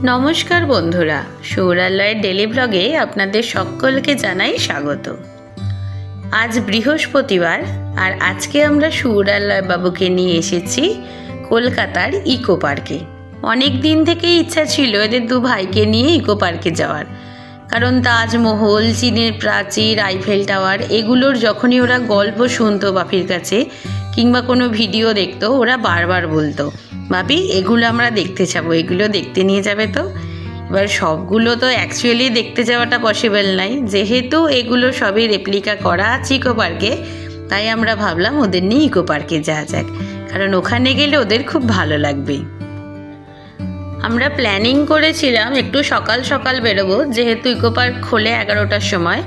নমস্কার বন্ধুরা, সৌরালয়ের ডেলি ব্লগে আপনাদের সকলকে জানাই স্বাগত। আজ বৃহস্পতিবার আর আজকে আমরা সৌরালয় বাবুকে নিয়ে এসেছি কলকাতার ইকো পার্কে। অনেক দিন থেকেই ইচ্ছা ছিল এদের দু ভাইকে নিয়ে ইকো পার্কে যাওয়ার, কারণ তাজমহল, চীনের প্রাচীর, আইফেল টাওয়ার এগুলোর যখনই ওরা গল্প শুনতো বাপির কাছে কিংবা কোনো ভিডিও দেখতো, ওরা বারবার বলতো, বাপি এগুলো আমরা দেখতে যাবো, এগুলো দেখতে নিয়ে যাবে। তো এবার সবগুলো তো অ্যাকচুয়ালি দেখতে যাওয়াটা পসিবল নাই, যেহেতু এগুলো সবই রেপ্লিকা করা আছে ইকো পার্কে, তাই আমরা ভাবলাম ওদের নিয়ে ইকো পার্কে যাওয়া যাক, কারণ ওখানে গেলে ওদের খুব ভালো লাগবে। আমরা প্ল্যানিং করেছিলাম একটু সকাল সকাল বেরোবো, যেহেতু ইকো পার্ক খোলে 11টার সময়,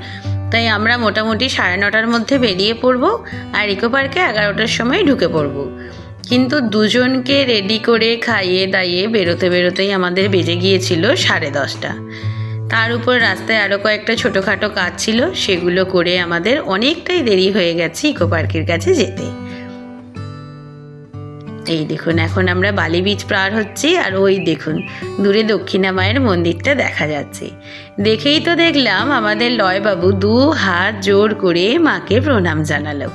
তাই আমরা মোটামুটি 9:30টার মধ্যে বেরিয়ে পড়বো আর ইকো পার্কে 11টার সময় ঢুকে পড়বো। কিন্তু দুজনকে রেডি করে খাইয়ে দাইয়ে বেরোতে বেরোতেই আমাদের বেজে গিয়েছিল 10:30। তার উপর রাস্তায় আরও কয়েকটা ছোটোখাটো কাজ ছিল, সেগুলো করে আমাদের অনেকটাই দেরি হয়ে গেছে ইকো পার্কের কাছে যেতে। এই দেখুন, এখন আমরা বালি বিচ পার হচ্ছি আর ওই দেখুন দূরে দক্ষিণা মায়ের মন্দিরটা দেখা যাচ্ছে। দেখেই তো দেখলাম আমাদের লয়বাবু 2 হাত জোর করে মাকে প্রণাম জানালো।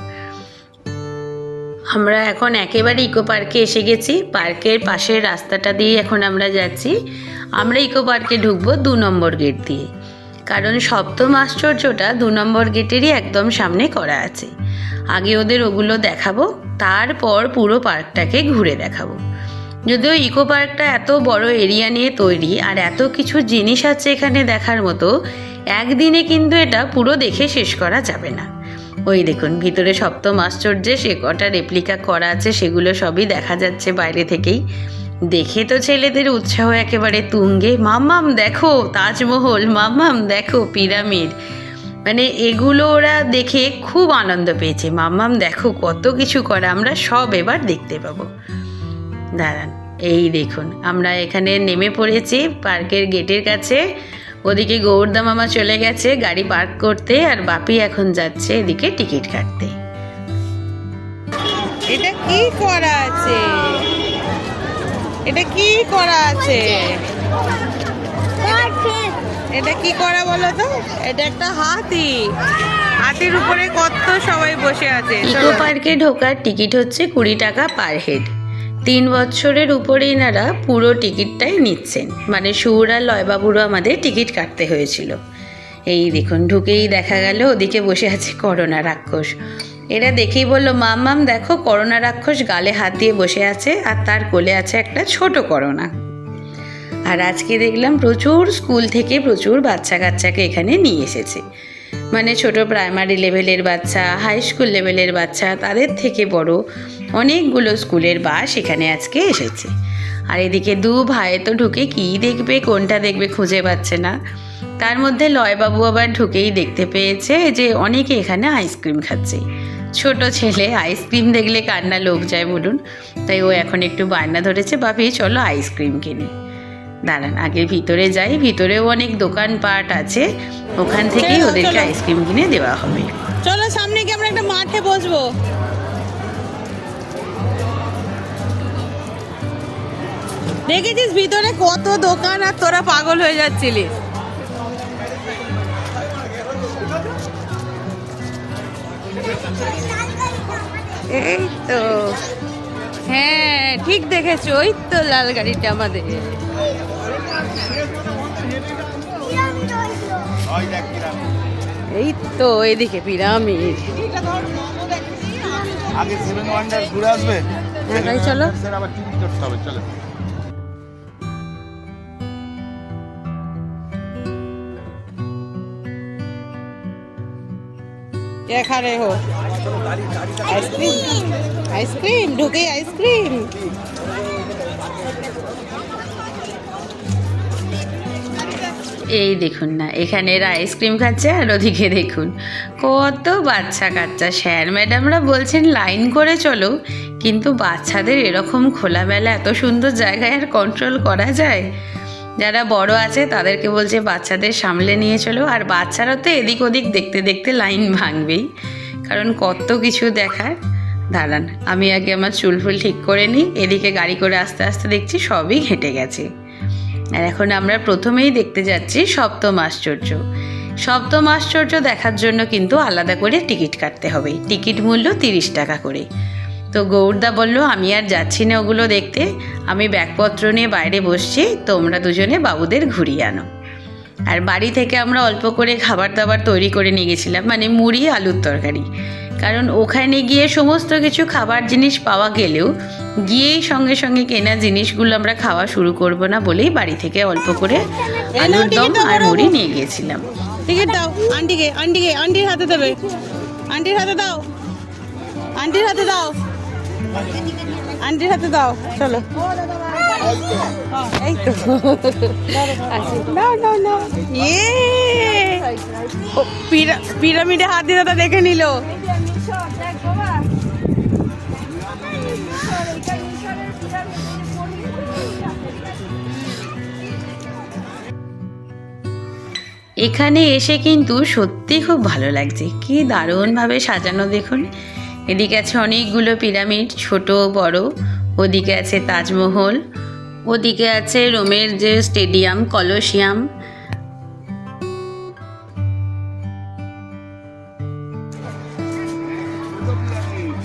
আমরা এখন একেবারে ইকো পার্কে এসে গেছি। পার্কের পাশের রাস্তাটা দিয়ে এখন আমরা যাচ্ছি। আমরা ইকো পার্কে ঢুকবো 2 নম্বর গেট দিয়ে, কারণ সপ্তম আশ্চর্যটা 2 নম্বর গেটেরই একদম সামনে করা আছে। আগে ওদের ওগুলো দেখাবো, তারপর পুরো পার্কটাকে ঘুরে দেখাবো। যদিও ইকো পার্কটা এত বড় এরিয়া নিয়ে তৈরি আর এত কিছু জিনিস আছে এখানে দেখার মতো, একদিনে কিন্তু এটা পুরো দেখে শেষ করা যাবে না। ওই দেখুন ভিতরে সপ্তম আশ্চর্যে সে কটা রেপ্লিকা করা আছে, সেগুলো সবই দেখা যাচ্ছে বাইরে থেকেই। দেখে তো ছেলেদের উৎসাহ একেবারে তুঙ্গে। মাম্মাম দেখো তাজমহল, মাম্মাম দেখো পিরামিড, মানে এগুলো ওরা দেখে খুব আনন্দ পেয়েছে। মাম্মাম দেখো কত কিছু করা, আমরা সব এবার দেখতে পাবো। দাঁড়ান, এই দেখুন আমরা এখানে নেমে পড়েছি পার্কের গেটের কাছে। ওদিকে গৌরদা মামা চলে গেছে গাড়ি পার্ক করতে, আর বাপি এখন যাচ্ছে এদিকে টিকিট কাটতে। এটা কি করা আছে? এটা কি করা আছে? এটা কি করা বলো তো? এটা একটা হাতি, হাতির উপরে কত সবাই বসে আছে। ইকো পার্কে ঢোকার টিকিট হচ্ছে 20 টাকা পার হেড। 3 বছরের উপরে এনারা পুরো টিকিটটাই নিচ্ছেন, মানে সুর আর লয়বাবুরও আমাদের টিকিট কাটতে হয়েছিল। এই দেখুন ঢুকেই দেখা গেল ওদিকে বসে আছে করোনা রাক্ষস। এরা দেখেই বললো, মাম দেখো করোনা রাক্ষস গালে হাত দিয়ে বসে আছে আর তার কোলে আছে একটা ছোট করোনা। আর আজকে দেখলাম প্রচুর স্কুল থেকে প্রচুর বাচ্চা কাচ্চাকে এখানে নিয়ে এসেছে, মানে ছোট প্রাইমারি লেভেলের বাচ্চা, হাই স্কুল লেভেলের বাচ্চা, তাদের থেকে বড় অনেকগুলো স্কুলের বাস এখানে আজকে এসেছে। আর এদিকে 2 ভাই তো ঢুকে কী দেখবে, কোনটা দেখবে খুঁজে পাচ্ছে না। তার মধ্যে লয়বাবু আবার ঢুকেই দেখতে পেয়েছে যে অনেকে এখানে আইসক্রিম খাচ্ছে। ছোট ছেলে আইসক্রিম দেখলে কান্না লোভ যায় বলুন, তাই ও এখন একটু বায়না ধরেছে, বাপি চলো আইসক্রিম কিনি। দাঁড়ান আগে ভিতরে যাই, ভিতরেও অনেক দোকানপাট আছে, ওখান থেকেই ওদেরকে আইসক্রিম কিনে দেওয়া হবে। চলো সামনে গিয়ে আমরা একটা মাঠে বসবো। দেখেছিস ভিতরে কত দোকান আর তোরা পাগল হয়ে যাচ্ছিলিস। এই তো, হ্যাঁ ঠিক দেখেছো, ওই তো লাল গাড়িটা আমাদের। এই তো এদিকে পিরামিড। আগে 7 ওয়ান্ডার ঘুরে আসবে, চলো আবার টিকিট করতে হবে। চলো क्या खा रहे हो? आइसक्रीम, आइसक्रीम ढुके आइसक्रीम। এই দেখুন না, এখানে এরা আইসক্রিম খাচ্ছে আর ওদিকে দেখুন কত বাচ্চা কাচ্চা। স্যার ম্যাডামরা বলছেন লাইন করে চলো, কিন্তু বাচ্চাদের এরকম খোলামেলা এত সুন্দর জায়গায় আর কন্ট্রোল করা যায়? যারা বড় আছে তাদেরকে বলছে বাচ্চাদের সামলে নিয়ে চলো, আর বাচ্চারা তো এদিক ওদিক দেখতে দেখতে লাইন ভাঙবেই, কারণ কত কিছু দেখার। দাঁড়ান আমি আগে আমার চুল ফুল ঠিক করে নিই। এদিকে গাড়ি করে আস্তে আস্তে দেখছি সবই ঘেঁটে গেছে। আর এখন আমরা প্রথমেই দেখতে যাচ্ছি সপ্তম আশ্চর্য। সপ্তম আশ্চর্য দেখার জন্য কিন্তু আলাদা করে টিকিট কাটতে হবে, টিকিট মূল্য 30 টাকা করে। তো গৌরদা বলল আমি আর যাচ্ছি না ওগুলো দেখতে, আমি ব্যাগপত্র নিয়ে বাইরে বসছি, তোমরা দুজনে বাবুদের ঘুরিয়ে আনো। আর বাড়ি থেকে আমরা অল্প করে খাবার দাবার তৈরি করে নিয়ে গেছিলাম, মানে মুড়ি আলুর তরকারি, কারণ ওখানে গিয়ে সমস্ত কিছু খাবার জিনিস পাওয়া গেলেও গিয়েই সঙ্গে সঙ্গে কেনা জিনিসগুলো আমরা খাওয়া শুরু করব না বলেই বাড়ি থেকে অল্প করে আলুর দম আর মুড়ি নিয়ে গিয়েছিলাম। টিকিট দাও আন্টিকে, আন্টিকে, আন্টির হাতে দেবে, আন্টির হাতে দাও, আন্টির হাতে দাও, আন্টির হাতে দাও। চলো এই তো দাও দাও দাও। পিরামিডে হাত দিয়ে দাদা দেখে নিল। এখানে এসে কিন্তু সত্যি খুব ভালো লাগছে, কি দারুণভাবে সাজানো দেখুন। এদিকে আছে অনেকগুলো পিরামিড, ছোট বড়, ওদিকে আছে তাজমহল, ওদিকে আছে রোমের যে স্টেডিয়াম কলোসিয়াম।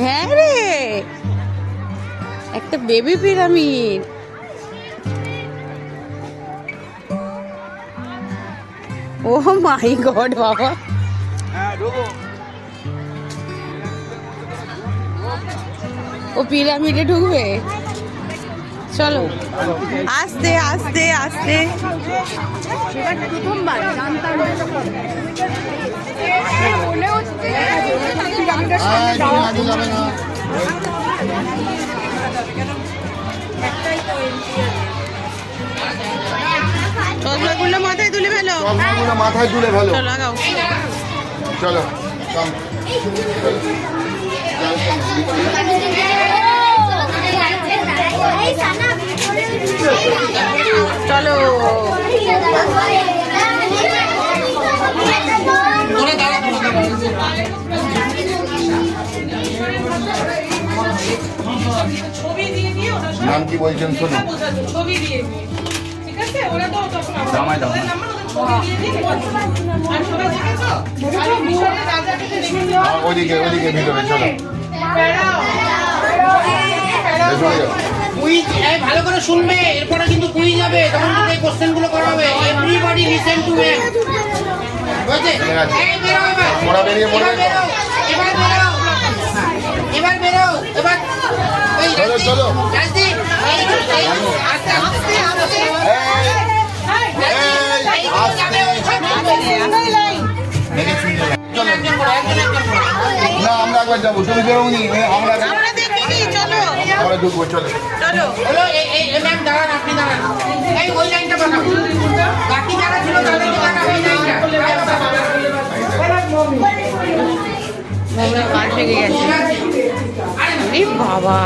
হ্যাঁ রে, একটা বেবি পিরামিড। ও মাই গড বাবা, ও পিরামিডে ঢুকবে। চলো আস্তে আস্তে আস্তে। চশমাগুলো মাথায় তুলে ফেলো, মাথায় তুলে ফেলো। চলো লাগাও। চলো চলো নাম কি বলছেন শোনো। জামাই দাও ওইদিকে ওইদিকে ভিতরে চলো। কুইজ ভালো করে শুনবে, এরপরে কিন্তু কুইজ যাবে, তখন কিন্তু এই কোশ্চেনগুলো করা হবে। Everybody listen to me. বুঝলে? এই বেরো এবার। মোরা বেরিয়ে পড়ে। এবার বেরো। এবার বেরো। এবার এই চলো চলো। জাস্তি আস্তে আস্তে আস্তে না আমরা একবার যাবো, তুমি বেরোনি, আমরা দেখিনি। চলো আমরা ঢুকবো। চলো চলো। হলো এই ম্যাম দাঁড়ান, আপনি দাঁড়ান। এই ওই লাইনটা বানাবো, বাকি যারা ছিল তাদেরকে বানাবো এই লাইনটা। কাজ লেগে গেছে। আরে বাবা,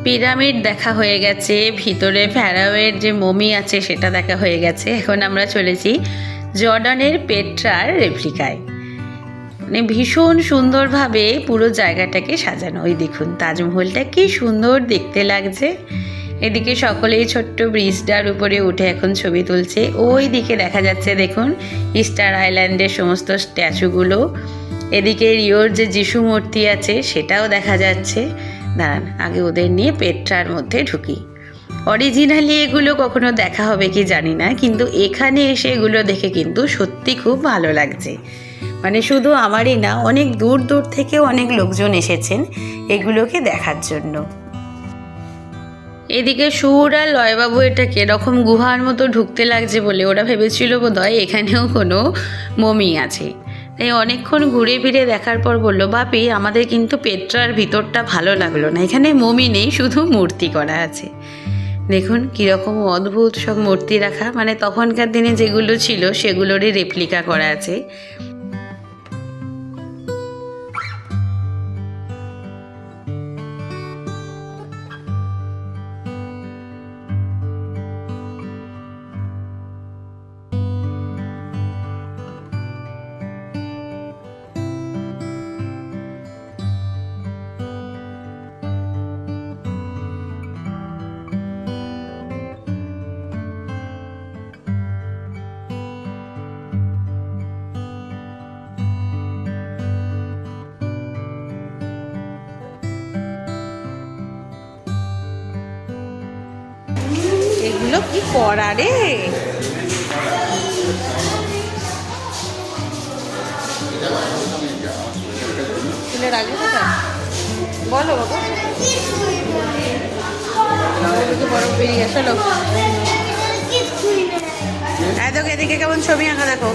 পিরামিড দেখা হয়ে গেছে, ভিতরে ফ্যারাওয়ের যে মমি আছে সেটা দেখা হয়ে গেছে। এখন আমরা চলেছি জর্ডানের পেট্রার রেপ্লিকায়। মানে ভীষণ সুন্দরভাবে পুরো জায়গাটাকে সাজানো। ওই দেখুন তাজমহলটা কি সুন্দর দেখতে লাগছে। এদিকে সকলেই ছোট্ট ব্রিজটার উপরে উঠে এখন ছবি তুলছে। ওই দিকে দেখা যাচ্ছে দেখুন ইস্টার আইল্যান্ডের সমস্ত স্ট্যাচুগুলো। এদিকে রিওর যে যিশু মূর্তি আছে সেটাও দেখা যাচ্ছে। দাঁড়ান আগে ওদের নিয়ে পেট্রার মধ্যে ঢুকি। অরিজিনালি এগুলো কখনো দেখা হবে কি জানি না, কিন্তু এখানে এসে এগুলো দেখে কিন্তু সত্যি খুব ভালো লাগছে। মানে শুধু আমারই না, অনেক দূর দূর থেকেও অনেক লোকজন এসেছেন এগুলোকে দেখার জন্য। এদিকে সুর আর লয়বাবু এটাকে এরকম গুহার মতো ঢুকতে লাগছে বলে ওরা ভেবেছিল বোধহয় এখানেও কোনো মমি আছে। তাই অনেকক্ষণ ঘুরে ফিরে দেখার পর বললো, বাপি আমাদের কিন্তু পেট্রার ভিতরটা ভালো লাগলো না, এখানে মমি নেই, শুধু মূর্তি করা আছে। দেখুন কীরকম অদ্ভুত সব মূর্তি রাখা, মানে তখনকার দিনে যেগুলো ছিল সেগুলোরই রেপ্লিকা করা আছে। এগুলো কি করা রে? তুলে রাখবে কোথায়? বলো বাবা। বরফ বেরিয়ে চলো। দেখো এদিকে কেমন ছবি আঁকা দেখো।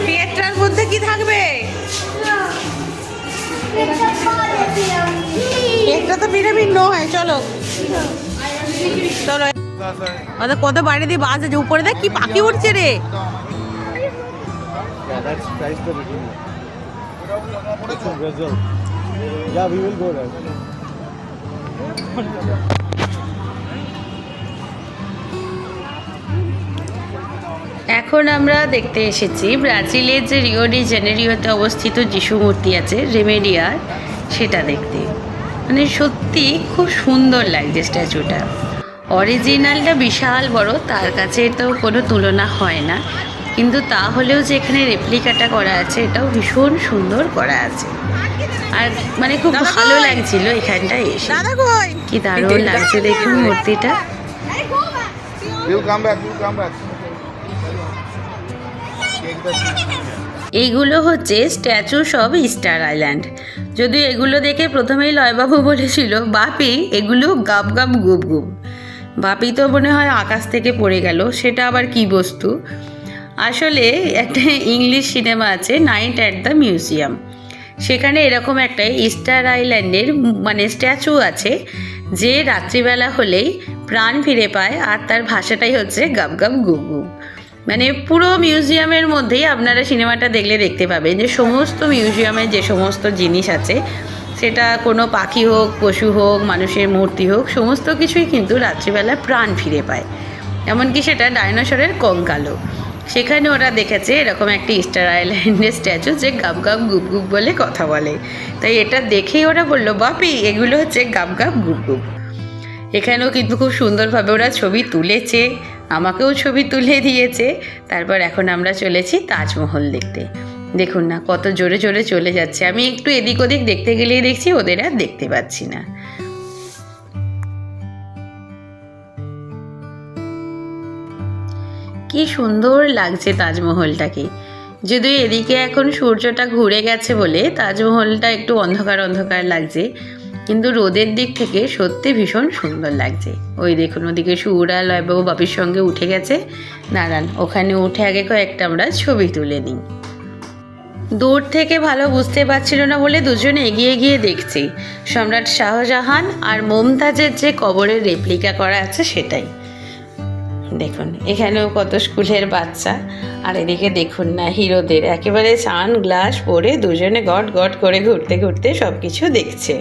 পেটটার মধ্যে কি থাকবে? পেটটা তো পিরামিড নয়। চলো চলো। কত বাইরে দিয়ে বাস আছে, উপরে দেখ কি পাখি উঠছে রে। এখন আমরা দেখতে এসেছি ব্রাজিলের যে রিও ডি জেনেরিওতে অবস্থিত যিশু মূর্তি আছে রেমেডিয়ার, সেটা দেখতে। মানে সত্যি খুব সুন্দর লাগছে স্ট্যাচুটা। অরিজিনালটা বিশাল বড়, তার কাছে তো কোনো তুলনা হয় না, কিন্তু তাহলেও যে এখানে রেপ্লিকাটা করা আছে এটাও ভীষণ সুন্দর করা আছে। আর মানে খুব ভালো লাগছিল এখানটায় এসে। কি দারুণ লাগছে দেখুন মূর্তিটা। এইগুলো হচ্ছে স্ট্যাচুস অফ ইস্টার আইল্যান্ড। যদিও এগুলো দেখে প্রথমেই লয়বাবু বলেছিল বাপি এগুলো গাব গাব গুব গুব। বাপি তো মনে হয় আকাশ থেকে পড়ে গেল, সেটা আবার কি বস্তু। আসলে একটা ইংলিশ সিনেমা আছে নাইট অ্যাট দ্য মিউজিয়াম, সেখানে এরকম একটা ইস্টার আইল্যান্ডের মানে স্ট্যাচু আছে যে রাত্রিবেলা হলেই প্রাণ ফিরে পায়, আর তার ভাষাটাই হচ্ছে গাব গাব গুব গুব। মানে পুরো মিউজিয়ামের মধ্যেই আপনারা সিনেমাটা দেখলে দেখতে পাবেন যে সমস্ত মিউজিয়ামে যে সমস্ত জিনিস আছে, সেটা কোনো পাখি হোক, পশু হোক, মানুষের মূর্তি হোক, সমস্ত কিছুই কিন্তু রাত্রিবেলা প্রাণ ফিরে পায়। এমনকি সেটা ডাইনোসরের কঙ্কালও। সেখানে ওরা দেখেছে এরকম একটা ইস্টার আইল্যান্ডের স্ট্যাচু যে গাব গাব গুব গুব বলে কথা বলে। তাই এটা দেখেই ওরা বললো বাপি এগুলো হচ্ছে গাব গাব গুব গুব। এখানেও কিন্তু খুব সুন্দরভাবে ওরা ছবি তুলেছে, আমাকেও ছবি তুলে দিয়েছে। তারপর এখন আমরা চলেছি তাজমহল দেখতে। দেখুন না কত জোরে জোরে চলে যাচ্ছে। আমি একটু এদিক ওদিক দেখতে গেলেই দেখছি ওদের আর দেখতে পাচ্ছি না। কি সুন্দর লাগছে তাজমহলটাকে। যদিও এদিকে এখন সূর্যটা ঘুরে গেছে বলে তাজমহলটা একটু অন্ধকার অন্ধকার লাগছে, কিন্তু রোদের দিক থেকে সত্যি ভীষণ সুন্দর লাগছে। ওই দেখুন ওদিকে সুর আর লয়বাবু বাপির সঙ্গে উঠে গেছে। দাঁড়ান ওখানে উঠে আগে কয়েকটা আমরা ছবি তুলে নিই। দূর থেকে ভালো বুঝতে পারছিল না বলে দুজনে এগিয়ে গিয়ে দেখছি সম্রাট শাহজাহান আর মুমতাজের যে কবরের রেপ্লিকা করা আছে সেটাই। দেখুন এখানেও কত স্কুলের বাচ্চা, আর এদিকে দেখুন না হিরোদের একেবারে সান গ্লাস পরে দুজনে গট গট করে ঘুরতে ঘুরতে সব কিছু দেখছে।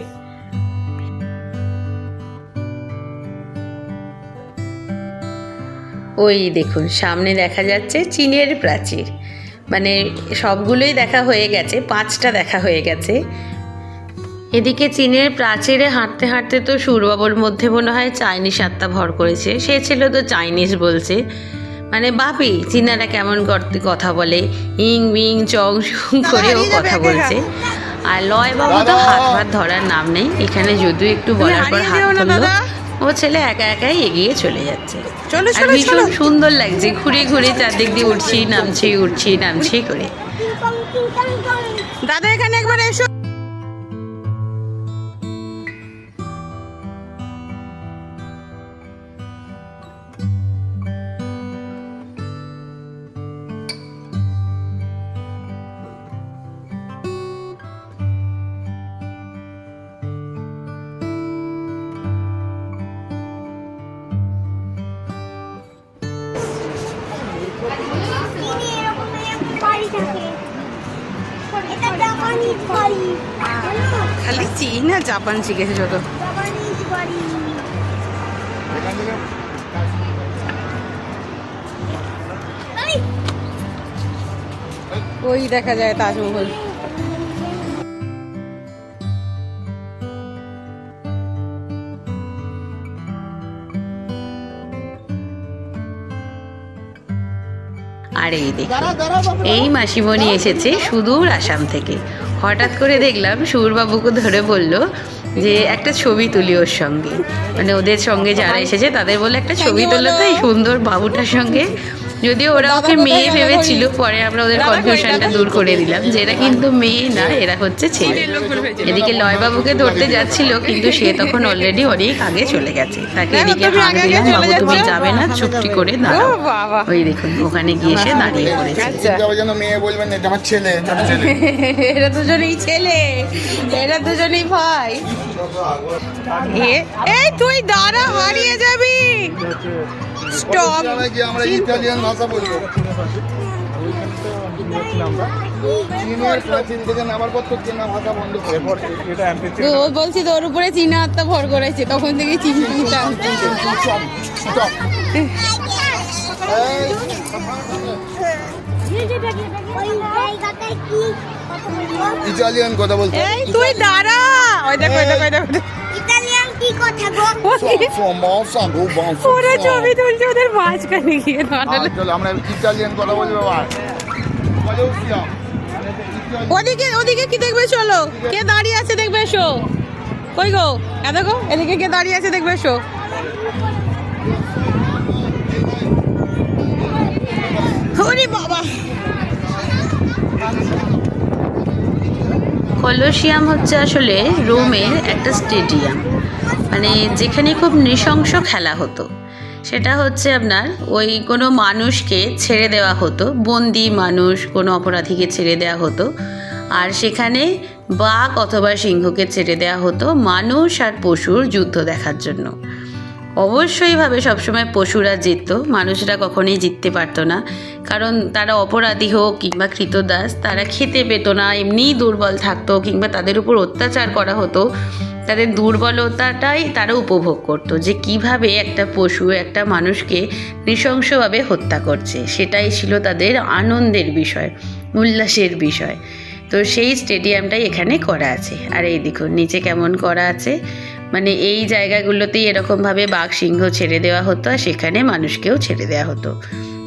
ওই দেখুন সামনে দেখা যাচ্ছে চীনের প্রাচীর। মানে সবগুলোই দেখা হয়ে গেছে, 5টা দেখা হয়ে গেছে। এদিকে চীনের প্রাচীরে হাঁটতে হাঁটতে তো সুরবাবুর মধ্যে মনে হয় চাইনিজ আত্মা ভর করেছে। সে ছিল তো চাইনিজ বলছে, মানে বাপি চীনারা কেমন করতে কথা বলে, ইং বিং চং চং করেও কথা বলছে। আর লয়বাবু তো হাত হাত ধরার নাম নেই, এখানে যদিও একটু বলার পর হাত ধরলো। ও ছেলে একা একাই এগিয়ে চলে যাচ্ছে। আর ভীষণ সুন্দর লাগছে, ঘুরে ঘুরে চারদিক দিয়ে উঠছি নামছি করে। দাদা এখানে একবার এসো। খালি চীন আর জাপান শিখেছে যত। ওই দেখা যায় তাজমহল। আর এই দেখুন এই মাসিমণি এসেছে সুদূর আসাম থেকে। হঠাৎ করে দেখলাম সুরবাবুকে ধরে বলল যে একটা ছবি তুলি ওর সঙ্গে, মানে ওদের সঙ্গে যারা এসেছে তাদের বলে একটা ছবি তোলো তো এই সুন্দর বাবুটার সঙ্গে। যদিও ওরা ওকে মেয়ে ভেবেছিল, পরে আমরা ওদের কনফিউশনটা দূর করে দিলাম যে এরা কিন্তু মেয়ে না, এরা হচ্ছে ছেলে। এদিকে লয়বাবুকে ধরতে যাচ্ছিল, কিন্তু সে তখন অলরেডি অনেক আগে চলে গেছে। তাকে এদিকে হাত দিলাম, বাবু তুমি যাবে না, চুপটি করে দাঁড়াও। ওই দেখুন ওখানে গিয়ে সে দাঁড়িয়ে পড়েছে। যাবে যেন মেয়ে বলবেন এটা আমার ছেলে, এটা আমার ছেলে। এরা দুজনেই ছেলে, এরা দুজনেই ভাই। এই তুই দাঁড়া, হারিয়ে যাবি। স্টপ। আমরা ইতালিয়ান ভাষা বলবো। চীন থেকে নামার পর তো চেনা ভাষা বন্ধ করে ও বলছি তোর উপরে চীনা আত্মা ভর করেছে, তখন থেকে চীন ইতালিয়ান কথা বলতে। এই তুই দাঁড়া, ওই দেখো ইতালিয়ান কি কথা গো? ওরা ছবি তুলছে ওদের মাঝখানে গিয়ে দাঁড়ালো। চলো আমরা ইতালিয়ান কথা বলবো। ওদিকে ওদিকে কি দেখবে, চলো কে দাঁড়িয়ে আছে দেখবে, এসো। কই গো, দেখো এদিকে কে দাঁড়িয়ে আছে দেখবে, এসো। ওরে বাবা, কলোসিয়াম হচ্ছে আসলে রোমের একটা স্টেডিয়াম, মানে যেখানে খুব নৃশংস খেলা হতো। সেটা হচ্ছে আপনার ওই কোনো মানুষকে ছেড়ে দেওয়া হতো, বন্দি মানুষ কোনো অপরাধীকে ছেড়ে দেওয়া হতো, আর সেখানে বাঘ অথবা সিংহকে ছেড়ে দেওয়া হতো মানুষ আর পশুর যুদ্ধ দেখার জন্য। অবশ্যইভাবে সবসময় পশুরা জিততো, মানুষরা কখনোই জিততে পারতো না, কারণ তারা অপরাধী হোক কিংবা কৃতদাস, তারা খেতে পেতো না, এমনিই দুর্বল থাকতো, কিংবা তাদের উপর অত্যাচার করা হতো। তাদের দুর্বলতাটাই তারা উপভোগ করতো, যে কিভাবে একটা পশু একটা মানুষকে নৃশংসভাবে হত্যা করছে। সেটাই ছিল তাদের আনন্দের বিষয়, উল্লাসের বিষয়। তো সেই স্টেডিয়ামটাই এখানে করা আছে। আর এই দেখুন নিচে কেমন করা আছে, মানে এই জায়গাগুলোতেই এরকমভাবে বাঘ সিংহ ছেড়ে দেওয়া হতো, আর সেখানে মানুষকেও ছেড়ে দেওয়া হতো।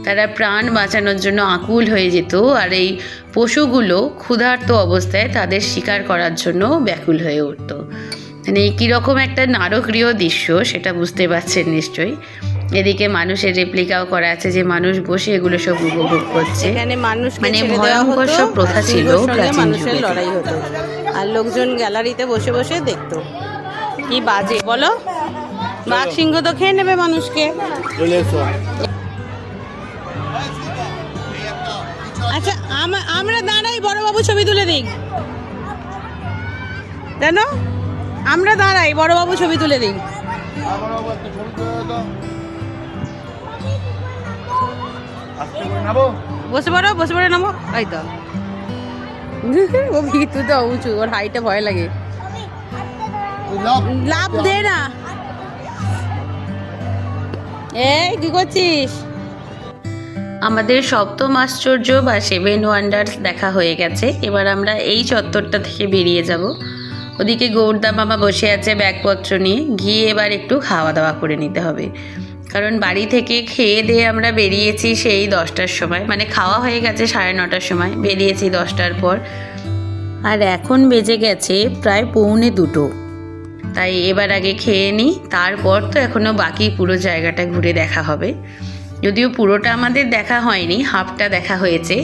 তারা প্রাণ বাঁচানোর জন্য আকুল হয়ে যেত, আর এই পশুগুলো ক্ষুধার্ত অবস্থায় তাদের শিকার করার জন্য ব্যাকুল হয়ে উঠত। মানে কীরকম একটা নারকীয় দৃশ্য সেটা বুঝতে পারছেন নিশ্চয়ই। এদিকে মানুষের রেপ্লিকাও করা আছে, যে মানুষ বসে এগুলো সব উপভোগ করছে। এখানে মানুষ মানে ভয়ঙ্কর সব প্রথা ছিল প্রাচীন মানুষের যুগে। লড়াই হতো, আর লোকজন গ্যালারিতে বসে বসে দেখতো। কি বাজে বলো, বাঘ সিংহ তো খেয়ে নেবে মানুষকে। আচ্ছা আমরা দাঁড়াই, বড়বাবু ছবি তুলে দিক, জানো আমরা দাঁড়াই, বড়বাবু ছবি তুলে দিক। বসে পড়ো নামো। এই তো ও ভিতু তো উঁচু, ওর হাইটে ভয় লাগে। লাভ দে না। এই কি করছিস? আমাদের সপ্তম আশ্চর্য বা 7 ওয়ান্ডার্স দেখা হয়ে গেছে। এবার আমরা এই চত্বরটা থেকে বেরিয়ে যাব। ওদিকে গৌরদা মামা বসে আছে ব্যাগপত্র নিয়ে, গিয়ে এবার একটু খাওয়া দাওয়া করে নিতে হবে, কারণ বাড়ি থেকে খেয়ে দিয়ে আমরা বেরিয়েছি সেই 10টার সময়, মানে খাওয়া হয়ে গেছে 9:30টার সময়, বেরিয়েছি 10টার পর, আর এখন বেজে গেছে প্রায় 1:45। তাই এবার আগে খেয়ে নিই, তারপর তো এখনও বাকি পুরো জায়গাটা ঘুরে দেখা হবে। যদিও পুরোটা আমাদের দেখা হয়নি, হাফটা দেখা হয়েছে।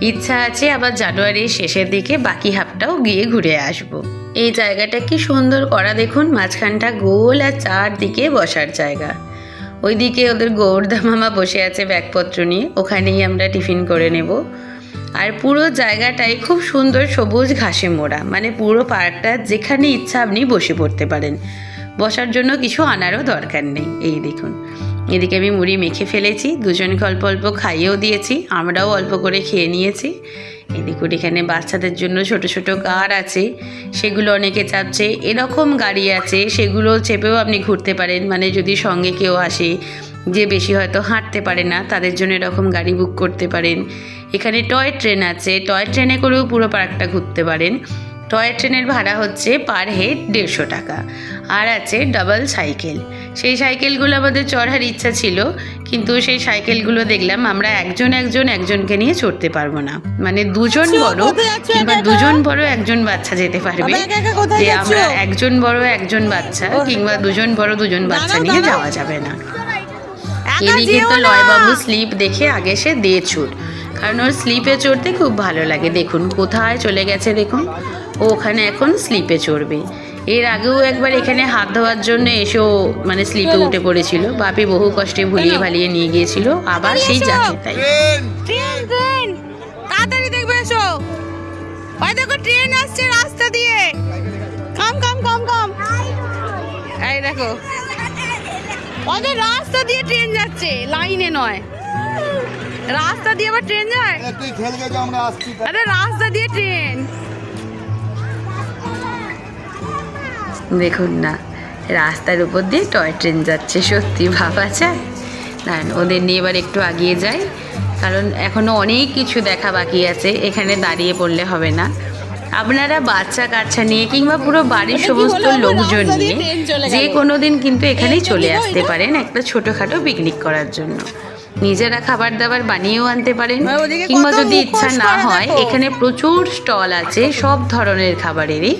ইচ্ছা আছে আবার জানুয়ারির শেষের দিকে বাকি হাফটাও গিয়ে ঘুরে আসব। এই জায়গাটা কি সুন্দর করা দেখুন, মাঝখানটা গোল আর চারদিকে বসার জায়গা। ওইদিকে ওদের গৌরদা মামা বসে আছে ব্যাগপত্র নিয়ে, ওখানেই আমরা টিফিন করে নেব। আর পুরো জায়গাটাই খুব সুন্দর সবুজ ঘাসে মোড়া, মানে পুরো পার্কটা যেখানে ইচ্ছা আপনি বসে পড়তে পারেন, বসার জন্য কিছু আনারও দরকার নেই। এই দেখুন এদিকে আমি মুড়ি মেখে ফেলেছি, দুজনকে অল্প অল্প খাইয়েও দিয়েছি, আমরাও অল্প করে খেয়ে নিয়েছি। এই দেখুন এখানে বাচ্চাদের জন্য ছোট ছোট কার আছে, সেগুলো অনেকে চাপছে। এরকম গাড়ি আছে, সেগুলো চেপেও আপনি ঘুরতে পারেন, মানে যদি সঙ্গে কেউ আসে যে বেশি হয়তো হাঁটতে পারে না, তাদের জন্য এরকম গাড়ি বুক করতে পারেন। এখানে টয় ট্রেন আছে, টয় ট্রেনে করেও পুরো পার্কটা ঘুরতে পারেন। টয় ট্রেনের ভাড়া হচ্ছে পার হেড 150 টাকা। আর আছে ডাবল সাইকেল, সেই সাইকেলগুলো আমাদের চড়ার ইচ্ছা ছিল, কিন্তু সেই সাইকেলগুলো দেখলাম আমরা একজনকে নিয়ে চড়তে পারবো না, মানে দুজন বড় কিংবা দুজন বড় একজন বাচ্চা যেতে পারবে, যে আমরা একজন বড় একজন বাচ্চা কিংবা দুজন বড় দুজন বাচ্চা নিয়ে যাওয়া যাবে না। এদিকে তো লয়বাবু স্লিপ দেখে আগে সে দিয়ে ছুট, কারণ ওর স্লিপে চড়তে খুব ভালো লাগে। দেখুন কোথায় চলে গেছে, দেখুন ও ওখানে এখন স্লিপে চড়বে। এর আগেও একবার এখানে হাত ধোয়ার জন্য এসেও মানে স্লিপে উঠে পড়েছিল, বাপি বহু কষ্টে ভুলিয়ে ভালিয়ে নিয়ে গিয়েছিল, আবার সেই যাকে তাই। ট্রেন তাড়াতাড়ি দেখবে, এসো, ওই দেখো ট্রেন আসছে রাস্তা দিয়ে, কাম এই দেখো ওদের রাস্তা দিয়ে ট্রেন যাচ্ছে, লাইনে নয়, রাস্তা দিয়ে আবার ট্রেন যায়। তুই খেলবে যে আমরা আসছি। আরে রাস্তা দিয়ে ট্রেন, দেখুন না রাস্তার উপর দিয়ে টয় ট্রেন যাচ্ছে, সত্যি ভাবা যায় না। ওদের নিয়ে এবার একটু এগিয়ে যাই, কারণ এখনও অনেক কিছু দেখা বাকি আছে, এখানে দাঁড়িয়ে পড়লে হবে না। আপনারা বাচ্চা কাচ্চা নিয়ে কিংবা পুরো বাড়ির সমস্ত লোকজন নিয়ে যে কোনো দিন কিন্তু এখানেই চলে আসতে পারেন একটা ছোটোখাটো পিকনিক করার জন্য। নিজেরা খাবার দাবার বানিয়েও আনতে পারেন, কিংবা যদি ইচ্ছা না হয় এখানে প্রচুর স্টল আছে সব ধরনের খাবারেরই,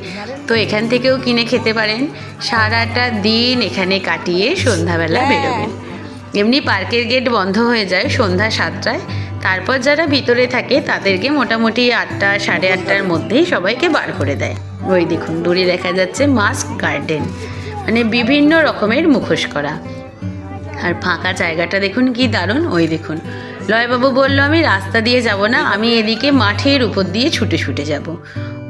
তো এখান থেকেও কিনে খেতে পারেন। সারাটা দিন এখানে কাটিয়ে সন্ধ্যাবেলা বেরোবেন। এমনি পার্কের গেট বন্ধ হয়ে যায় সন্ধ্যা 7টায়, তারপর যারা ভিতরে থাকে তাদেরকে মোটামুটি 8টা সাড়ে 8টার মধ্যেই সবাইকে বার করে দেয়। ওই দেখুন দূরে দেখা যাচ্ছে মাস্ক গার্ডেন, মানে বিভিন্ন রকমের মুখোশ করা। আর ফাঁকা জায়গাটা দেখুন কি দারুণ। ওই দেখুন লয়বাবু বললো আমি রাস্তা দিয়ে যাব না, আমি এদিকে মাঠের উপর দিয়ে ছুটে ছুটে যাব।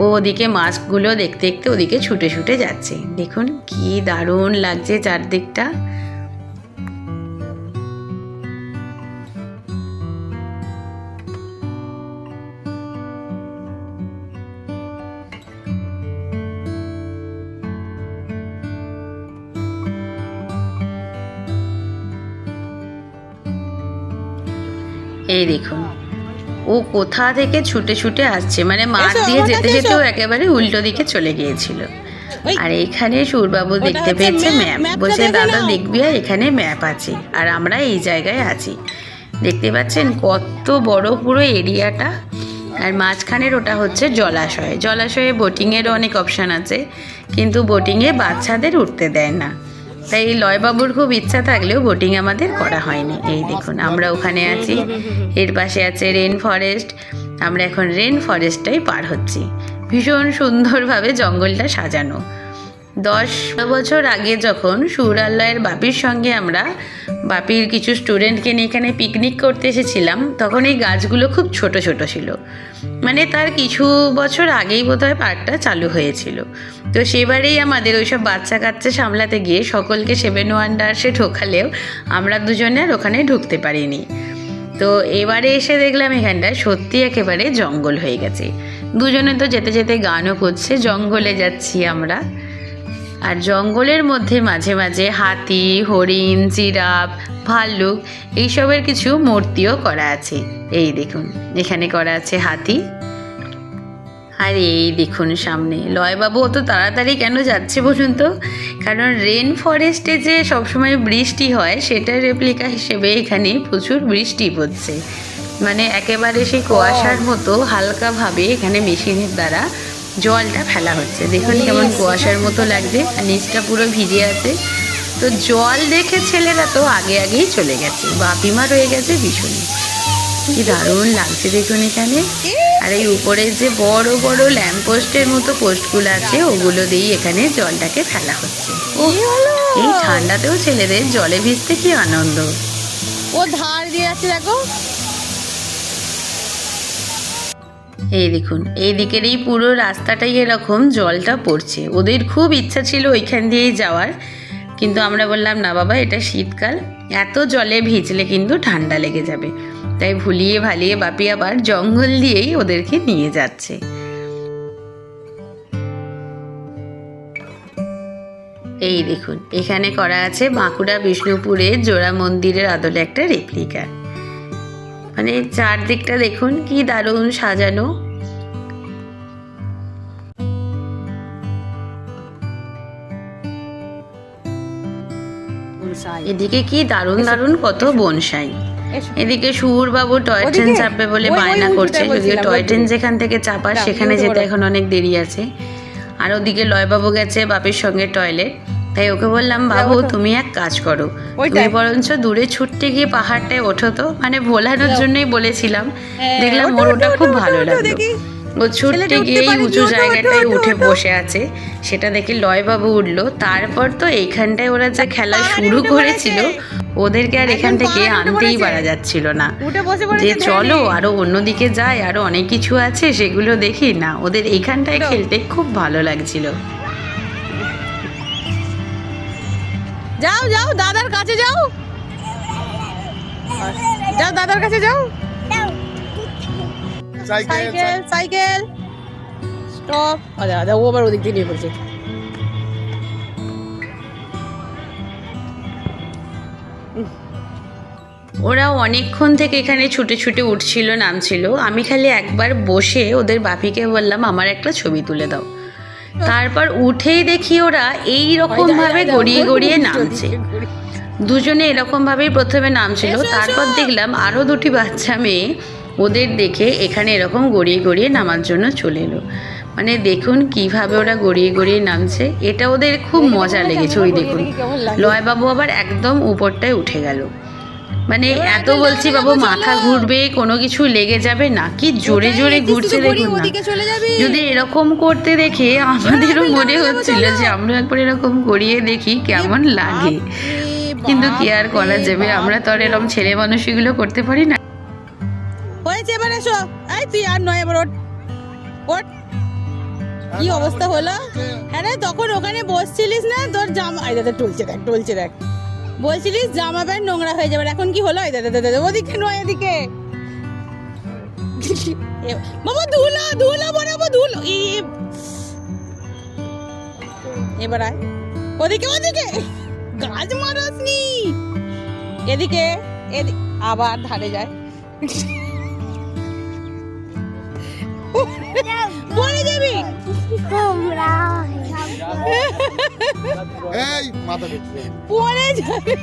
ও ওদিকে মাস্কগুলো দেখতে দেখতে ওদিকে ছুটে ছুটে যাচ্ছে। দেখুন কি দারুণ লাগছে চারদিকটা। এই দেখুন ও কোথা থেকে ছুটে ছুটে আসছে, মানে মাঠ দিয়ে যেতে যেতেও একেবারে উল্টো দিকে চলে গিয়েছিল। আর এখানে সুরবাবু দেখতে পেয়েছে ম্যাপ, বলছে দাদা দেখবি আর এখানে ম্যাপ আছে, আর আমরা এই জায়গায় আছি। দেখতে পাচ্ছেন কত বড় পুরো এরিয়াটা। আর মাঝখানের ওটা হচ্ছে জলাশয়, জলাশয়ে বোটিংয়েরও অনেক অপশান আছে, কিন্তু বোটিংয়ে বাচ্চাদের উঠতে দেয় না, তাই লয়বাবুর খুব ইচ্ছা থাকলেও বোটিং আমাদের করা হয়নি। এই দেখুন আমরা ওখানে আছি, এর পাশে আছে রেন ফরেস্ট, আমরা এখন রেন ফরেস্টটাই পার হচ্ছি। ভীষণ সুন্দরভাবে জঙ্গলটা সাজানো। 10 বছর আগে যখন সুরালয়ের বাপির সঙ্গে আমরা বাপির কিছু স্টুডেন্টকে নিয়ে এখানে পিকনিক করতে এসেছিলাম, তখন এই গাছগুলো খুব ছোট ছোট ছিল, মানে তার কিছু বছর আগেই বোধহয় পার্কটা চালু হয়েছিল। তো সেবারেই আমাদের ওইসব বাচ্চা কাচ্চা সামলাতে গিয়ে সকলকে 7 ওয়ান্ডার্সে ঢোকালেও আমরা দুজনে আর ওখানে ঢুকতে পারিনি। তো এবারে এসে দেখলাম এখানটা সত্যি একেবারে জঙ্গল হয়ে গেছে। দুজনে তো যেতে যেতে গানও করছে, জঙ্গলে যাচ্ছি আমরা। আর জঙ্গলের মধ্যে মাঝে মাঝে হাতি, হরিণ, জিরাফ, ভাল্লুক এইসবের কিছু মূর্তিও করা আছে। এই দেখুন এখানে করা আছে হাতি। আর এই দেখুন সামনে লয়বাবু অত তাড়াতাড়ি কেন যাচ্ছে বলুন তো, কারণ রেন ফরেস্টে যে সবসময় বৃষ্টি হয় সেটার রেপ্লিকা হিসেবে এখানে প্রচুর বৃষ্টি পড়ছে, মানে একেবারে সেই কুয়াশার মতো হালকাভাবে এখানে মেশিনের দ্বারা জলটা ফেলা হচ্ছে। দেখুন কেমন কুয়াশার মতো লাগছে, আর নিচটা পুরো ভিজে আছে। তো জল দেখে ছেলেরা তো আগে আগেই চলে গেছে, বাপিমা রয়ে গেছে পিছনে। কি দারুণ লাগছে দেখুন এখানে। আর এই উপরে যে বড় বড় ল্যাম্পপোস্টের মতো পোস্টগুলো আছে ওগুলো দিয়েই এখানে জলটাকে ফেলা হচ্ছে। ও এই ঠান্ডাতেও ছেলেদের জলে ভিজতে কি আনন্দ। ও ধার দিয়ে আছে দেখো। এই দেখুন এই দিকের এই পুরো রাস্তাটাই এরকম জলটা পড়ছে। ওদের খুব ইচ্ছা ছিল ওইখান দিয়েই যাওয়ার, কিন্তু আমরা বললাম না বাবা এটা শীতকাল, এত জলে ভিজলে কিন্তু ঠান্ডা লেগে যাবে, তাই ভুলিয়ে ভালিয়ে বাপি আবার জঙ্গল দিয়েই ওদেরকে নিয়ে যাচ্ছে। এই দেখুন এখানে করা আছে বাঁকুড়া বিষ্ণুপুরের জোড়া মন্দিরের আদলে একটা রেপ্লিকা। মানে চারদিকটা দেখুন কি দারুণ সাজানো। বনসাই। এদিকে কি দারুণ দারুণ কত বনসাই। এসো। এদিকে সুরবাবু টয় ট্রেন ওদিকে? চাপবে বলে ওই বায়না উঁচুটায় করছে, যদিও বলছিলাম, টয় ট্রেন ওইদিকে। যেখান থেকে চাপা দাও, সেখানে নিয়ে যেতে করো। এখন অনেক দেরি আছে। আর ওদিকে লয়বাবু গেছে বাপির সঙ্গে টয়লেট, তাই ওকে বললাম বাবু ওঠো। তুমি এক কাজ করো, ওইটায়। তুমি বরঞ্চ দূরে ছুটতে গিয়ে পাহাড়টায় ওঠো তো, মানে ভোলানোর জন্যই বলেছিলাম। হ্যাঁ, দেখলাম ওঠো, ওর ওটা ওঠো, খুব ওঠো, ভালো ওঠো, লাগলো। দেখি। ও ছুটতে ছেলেটা উঠতে গিয়ে পারেনি, উঁচু ওঠো, জায়গাটায় ওঠো, উঠে ওঠো। বসে আছে, সেটা দেখে লয়বাবু উঠলো। তারপর তো এইখানটায় ওরা যা খেলা পাহাড়ে শুরু উঠে করেছিল, ওদেরকে আর এখান একদম থেকে পাহাড়ে উঠে আনতেই পড়েছে। পারা যাচ্ছিল না। উঠে বসে পড়েছে যে ধ্যানে। চলো আরো অন্যদিকে যাই, আরো অনেক কিছু আছে সেগুলো দেখি না। ওদের এইখানটায় চলো। খেলতে খুব ভালো লাগছিল। যাও যাও দাদার কাছে যাও, যাও দাদার কাছে যাও। দাও সাইকেল সাইকেল স্টপ। আচ্ছা আচ্ছা, ও আবার ওদিক দিয়ে নিয়ে পড়ছে। ওরা অনেকক্ষণ থেকে এখানে ছুটে ছুটে উঠছিল নামছিল। আমি খালি একবার বসে ওদের বাপিকে বললাম আমার একটা ছবি তুলে দাও। তারপর উঠেই দেখি ওরা এই রকম ভাবে গড়িয়ে গড়িয়ে নামছে। দুজনে এরকম ভাবেই প্রথমে নামছিল, তারপর দেখলাম আরো দুটি বাচ্চা মেয়ে ওদের দেখে এখানে এরকম গড়িয়ে গড়িয়ে নামার জন্য চলে এলো। মানে দেখুন কিভাবে ওরা গড়িয়ে গড়িয়ে নামছে, এটা ওদের খুব মজা লেগেছে। ওই দেখুন লয়বাবু আবার একদম উপরটায় উঠে গেল। মানে এত বলছি বাবু মাথা ঘুরবে, কোনো কিছু লেগে যাবে না, কি জোরে জোরে ঘুরছে দেখুন না। ওদিকে চলে যাবি। যদি এরকম করতে দেখে আমাদেরও মনে হচ্ছিল যে আমরা একবার এরকম করিয়ে দেখি কেমন লাগে, কিন্তু কি আর করা যাবে, আমরা তো আর এরকম ছেলে মানুষ এগুলো করতে পারি না। হয়েছে, এবার এসো। এই তুই আর নয়, এবার ওঠ ওঠ। কি অবস্থা হলো? হ্যাঁ রে, তখন ওখানে বসছিলিস না, তোর জামা এই দাদা টলছে দেখ, টলছে দেখ। বলছিলিস জামা প্যান্ট নোংরা হয়ে যাবে, এখন কি হলো? এই দাদা দাদা ওদিকে নয়, এদিকে। বাবা ধুলো ধুলো বানাবো, ধুলো। এবার আয় ওদিকে, ওদিকে গাছ মারাসনি। এদিকে এদিকে, আবার ধারে যায়। পড়ে যাবি। তোমরা এই মাথা ঘুরছে। পড়ে যাবি,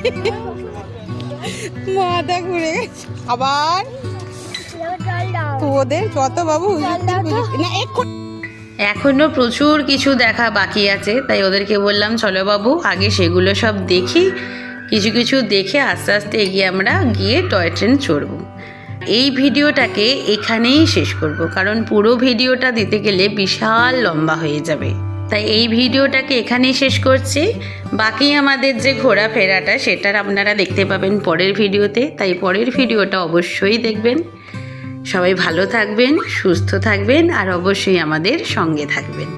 মাথা ঘুরে গেছে। আবার জল দাও তোদের কত বাবু হুজুর না এক্ষুনি। এখনো প্রচুর কিছু দেখা বাকি আছে, তাই ওদেরকে বললাম চলো বাবু আগে সেগুলো সব দেখি, কিছু কিছু দেখে আস্তে আস্তে এগিয়ে আমরা গিয়ে টয় ট্রেন চড়বো। এই ভিডিওটাকে এখানেই শেষ করব, কারণ পুরো ভিডিওটা দিতে গেলে বিশাল লম্বা হয়ে যাবে। তাই এই ভিডিওটাকে এখানেই শেষ করছি। বাকি আমাদের যে ঘোরাফেরাটা সেটার আপনারা দেখতে পাবেন পরের ভিডিওতে, তাই পরের ভিডিওটা অবশ্যই দেখবেন। সবাই ভালো থাকবেন, সুস্থ থাকবেন আর অবশ্যই আমাদের সঙ্গে থাকবেন।